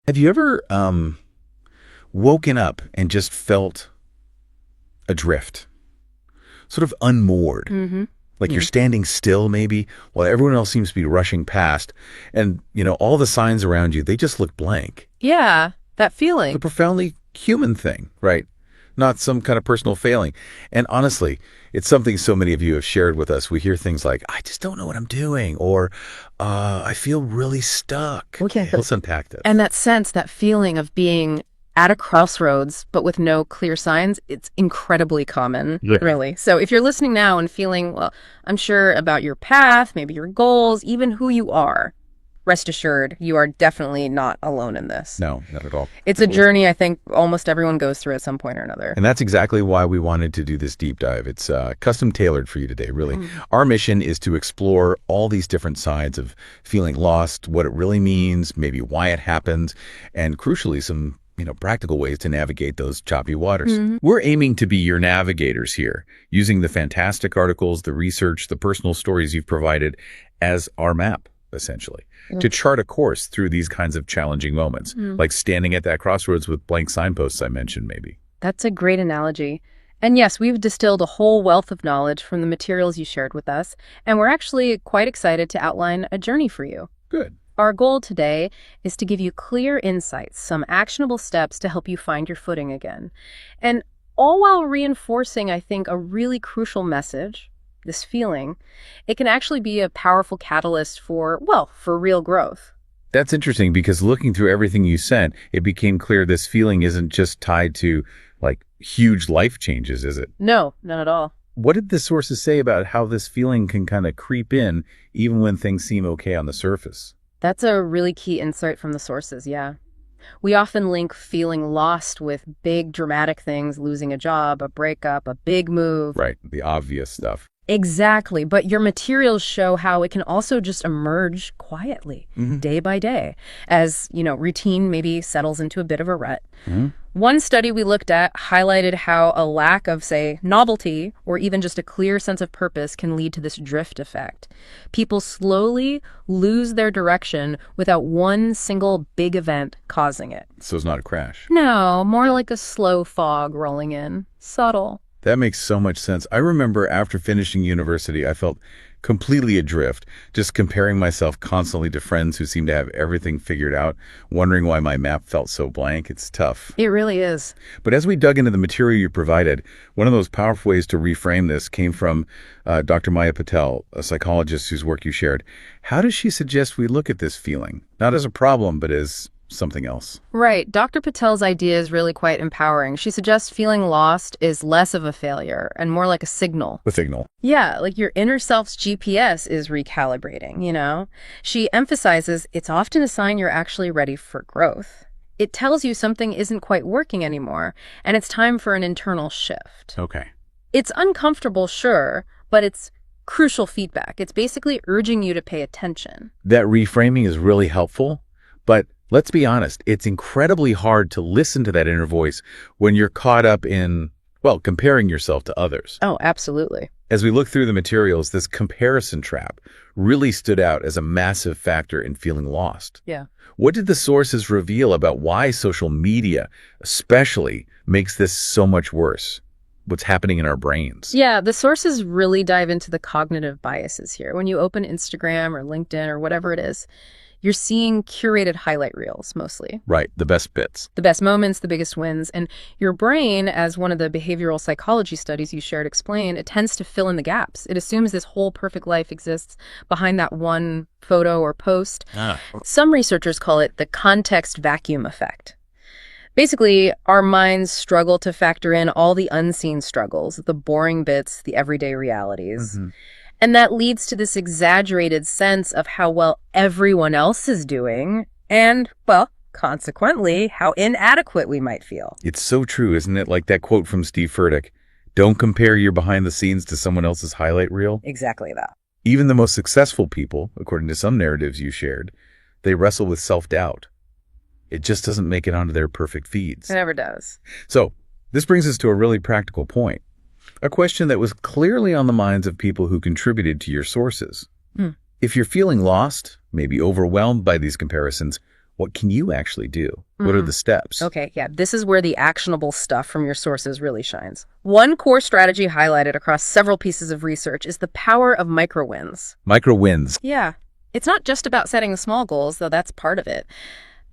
Have you ever woken up and just felt adrift, sort of unmoored? Mhm. Like you're Mhm. standing still maybe while everyone else seems to be rushing past and, all the signs around you, they just look blank. Yeah, that It's a feeling. profoundly human thing, right? Not some kind of personal failing. And honestly, it's something so many of you have shared with us. We hear things like, I just don't know what I'm doing, or I feel really stuck. Okay. Let's unpack this. And that sense, that feeling of being at a crossroads, but with no clear signs, it's incredibly common, Yeah. really. So if you're listening now and feeling, well, unsure about your path, maybe your goals, even who you are, rest assured, you are definitely not alone in this. No, not at all. It's a journey I think almost everyone goes through at some point or another. And that's exactly why we wanted to do this deep dive. It's custom tailored for you today, really. Our mission is to explore all these different sides of feeling lost, what it really means, maybe why it happens, and crucially, some practical ways to navigate those choppy waters. We're aiming to be your navigators here, using the fantastic articles, the research, the personal stories you've provided as our map, essentially, to chart a course through these kinds of challenging moments, like standing at that crossroads with blank signposts I mentioned, maybe. That's a great analogy. And yes, we've distilled a whole wealth of knowledge from the materials you shared with us, and we're actually quite excited to outline a journey for you. Good. Our goal today is to give you clear insights, some actionable steps to help you find your footing again. And all while reinforcing, I think, a really crucial message, this feeling, it can actually be a powerful catalyst for, well, for real growth. That's interesting because looking through everything you sent, it became clear this feeling isn't just tied to like huge life changes, is it? No, not at all. What did the sources say about how this feeling can kind of creep in even when things seem okay on the surface? That's a really key insight from the sources, yeah. We often link feeling lost with big dramatic things, losing a job, a breakup, a big move. Right, the obvious stuff. Exactly, but your materials show how it can also just emerge quietly, day by day, as, routine maybe settles into a bit of a rut. One study we looked at highlighted how a lack of, say, novelty or even just a clear sense of purpose can lead to this drift effect. People slowly lose their direction without one single big event causing it. So it's not a crash. No, more like a slow fog rolling in, subtle. That makes so much sense. I remember after finishing university, I felt completely adrift, just comparing myself constantly to friends who seemed to have everything figured out, wondering why my map felt so blank. It's tough. It really is. But as we dug into the material you provided, one of those powerful ways to reframe this came from Dr. Maya Patel, a psychologist whose work you shared. How does she suggest we look at this feeling? Not as a problem, but as something else. Right. Dr. Patel's idea is really quite empowering. She suggests feeling lost is less of a failure and more like a signal. The signal. Yeah, like your inner self's GPS is recalibrating. She emphasizes it's often a sign you're actually ready for growth. It tells you something isn't quite working anymore, and it's time for an internal shift. Okay. It's uncomfortable, sure, but it's crucial feedback. It's basically urging you to pay attention. That reframing is really helpful, but let's be honest, it's incredibly hard to listen to that inner voice when you're caught up in, well, comparing yourself to others. Oh, absolutely. As we look through the materials, this comparison trap really stood out as a massive factor in feeling lost. Yeah. What did the sources reveal about why social media especially makes this so much worse? What's happening in our brains? Yeah, the sources really dive into the cognitive biases here. When you open Instagram or LinkedIn or whatever it is, you're seeing curated highlight reels mostly. Right, the best bits. The best moments, the biggest wins. And your brain, as one of the behavioral psychology studies you shared explained, it tends to fill in the gaps. It assumes this whole perfect life exists behind that one photo or post. Some researchers call it the context vacuum effect. Basically, our minds struggle to factor in all the unseen struggles, the boring bits, the everyday realities. And that leads to this exaggerated sense of how well everyone else is doing and, well, consequently, how inadequate we might feel. It's so true, isn't it? Like that quote from Steve Furtick, don't compare your behind the scenes to someone else's highlight reel. Exactly that. Even the most successful people, according to some narratives you shared, they wrestle with self-doubt. It just doesn't make it onto their perfect feeds. It never does. So this brings us to a really practical point. A question that was clearly on the minds of people who contributed to your sources. If you're feeling lost, maybe overwhelmed by these comparisons, What can you actually do? What are the steps? Okay, yeah, this is where the actionable stuff from your sources really shines. One core strategy highlighted across several pieces of research is the power of micro wins. Micro wins. Yeah, it's not just about setting small goals, though that's part of it.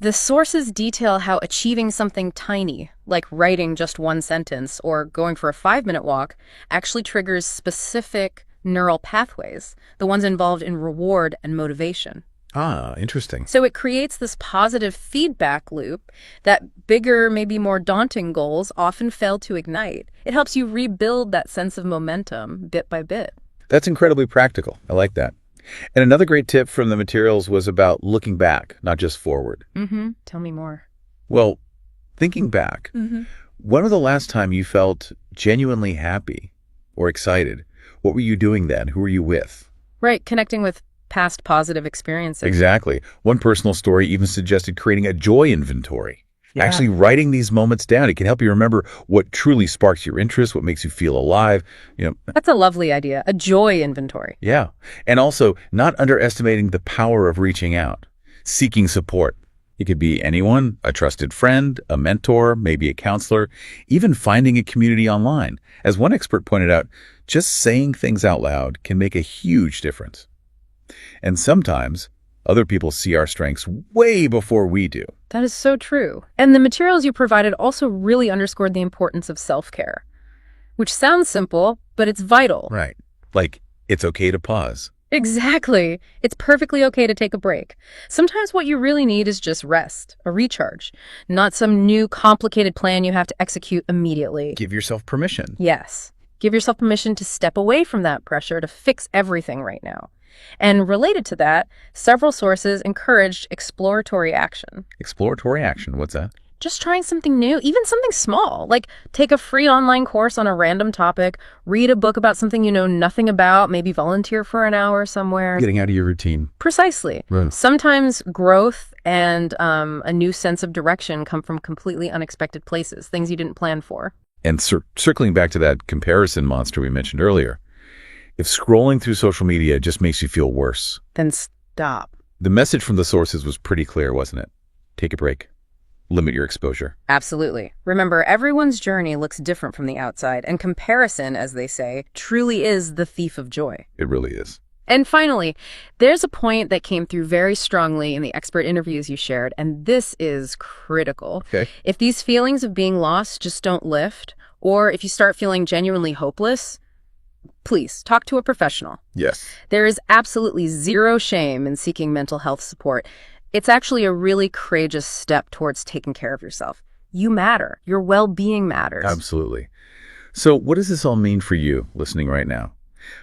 The sources detail how achieving something tiny, like writing just one sentence or going for a 5-minute walk, actually triggers specific neural pathways, the ones involved in reward and motivation. Ah, interesting. So it creates this positive feedback loop that bigger, maybe more daunting goals often fail to ignite. It helps you rebuild that sense of momentum bit by bit. That's incredibly practical. I like that. And another great tip from the materials was about looking back, not just forward. Tell me more. Well, thinking back, when was the last time you felt genuinely happy or excited? What were you doing then? Who were you with? Right, connecting with past positive experiences. Exactly. One personal story even suggested creating a joy inventory. Yeah. Actually writing these moments down. It can help you remember what truly sparks your interest, what makes you feel alive. That's a lovely idea, a joy inventory. Yeah. And also not underestimating the power of reaching out, seeking support. It could be anyone, a trusted friend, a mentor, maybe a counselor, even finding a community online. As one expert pointed out, just saying things out loud can make a huge difference. And sometimes other people see our strengths way before we do. That is so true. And the materials you provided also really underscored the importance of self-care, which sounds simple, but it's vital. Right. Like, it's okay to pause. Exactly. It's perfectly okay to take a break. Sometimes what you really need is just rest, a recharge, not some new complicated plan you have to execute immediately. Give yourself permission. Yes. Give yourself permission to step away from that pressure to fix everything right now. And related to that, several sources encouraged exploratory action. Exploratory action, what's that? Just trying something new, even something small, like take a free online course on a random topic, read a book about something you know nothing about, maybe volunteer for an hour somewhere. Getting out of your routine. Precisely. Right. Sometimes growth and a new sense of direction come from completely unexpected places, things you didn't plan for. And circling back to that comparison monster we mentioned earlier, if scrolling through social media just makes you feel worse, Then stop. the message from the sources was pretty clear, wasn't it? Take a break. Limit your exposure. Absolutely. Remember, everyone's journey looks different from the outside, and comparison, as they say, truly is the thief of joy. It really is. And finally, there's a point that came through very strongly in the expert interviews you shared, and this is critical. Okay. If these feelings of being lost just don't lift, or if you start feeling genuinely hopeless, please talk to a professional. Yes. There is absolutely zero shame in seeking mental health support. It's actually a really courageous step towards taking care of yourself. You matter. Your well-being matters. Absolutely. So what does this all mean for you listening right now?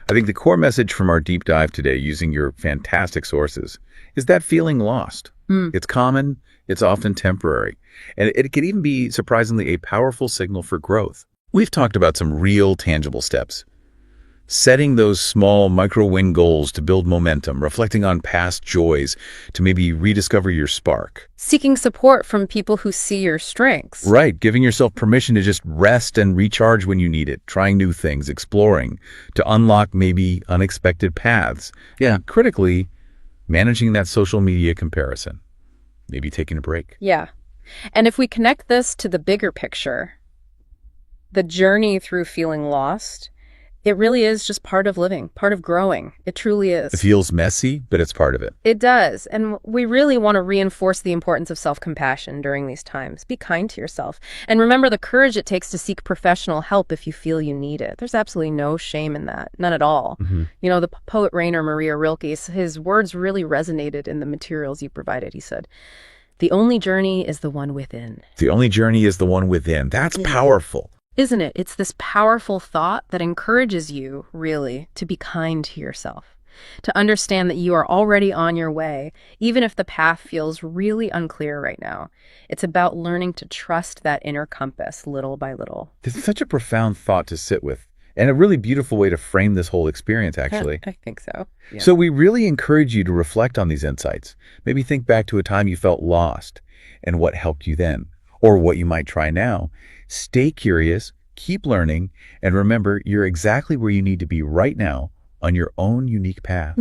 I think the core message from our deep dive today, using your fantastic sources, is that feeling lost. It's common, it's often temporary, and it can even be surprisingly a powerful signal for growth. We've talked about some real tangible steps. Setting those small micro-win goals to build momentum, reflecting on past joys to maybe rediscover your spark. Seeking support from people who see your strengths. Right, giving yourself permission to just rest and recharge when you need it, trying new things, exploring, to unlock maybe unexpected paths. Yeah, critically, managing that social media comparison, maybe taking a break. Yeah. And if we connect this to the bigger picture, the journey through feeling lost, it really is just part of living, part of growing. It truly is. It feels messy, but it's part of it. It does. And we really want to reinforce the importance of self-compassion during these times. Be kind to yourself. And remember the courage it takes to seek professional help if you feel you need it. There's absolutely no shame in that. None at all. You know, the poet Rainer Maria Rilke, his words really resonated in the materials you provided. He said, "The only journey is the one within." The only journey is the one within. That's powerful. Isn't it? It's this powerful thought that encourages you, really, to be kind to yourself, to understand that you are already on your way, even if the path feels really unclear right now. It's about learning to trust that inner compass little by little. This is such a profound thought to sit with, and a really beautiful way to frame this whole experience, actually. I think so. Yeah. So we really encourage you to reflect on these insights. Maybe think back to a time you felt lost and what helped you then, or what you might try now. Stay curious, keep learning, and remember, you're exactly where you need to be right now on your own unique path.